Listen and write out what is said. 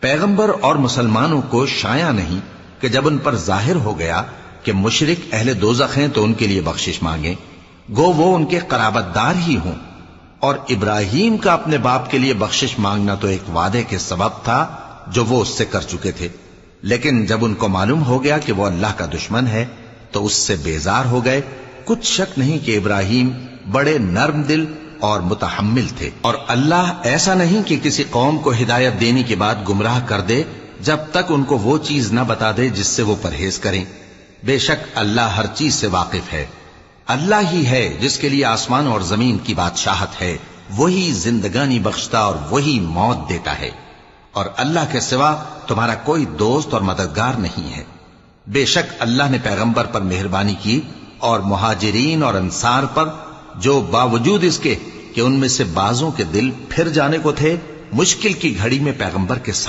पैगंबर और मुसलमानों को शाया नहीं कि जब उन पर जाहिर हो गया कि मुशरिक अहले दोज़ख हैं तो उनके लिए बख्शिश मांगे, गो वो उनके कराबतदार ही हों। और इब्राहिम का अपने बाप के लिए बख्शिश मांगना तो एक वादे के सबब था जो वो उससे कर चुके थे, लेकिन जब उनको मालूम हो गया कि वो अल्लाह का दुश्मन है तो उससे बेजार हो गए। कुछ शक नहीं कि इब्राहिम बड़े नर्म दिल और मुतहम्मिल थे, और अल्लाह ऐसा नहीं कि किसी कौम को हिदायत देने के बाद गुमराह कर दे जब तक उनको वो चीज न बता दे जिससे वो परहेज करें। बेशक अल्लाह हर चीज से वाकिफ है। अल्लाह ही है जिसके लिए आसमान और जमीन की बादशाहत है, वही जिंदगानी बख्शता और वही मौत देता है, और अल्लाह के सिवा तुम्हारा कोई दोस्त और मददगार नहीं है। बेशक अल्लाह ने पैगंबर पर मेहरबानी की और मुहाजिरीन और अंसार पर, जो बावजूद इसके कि उनमें से बाजों के दिल फिर जाने को थे, मुश्किल की घड़ी में पैगंबर के साथ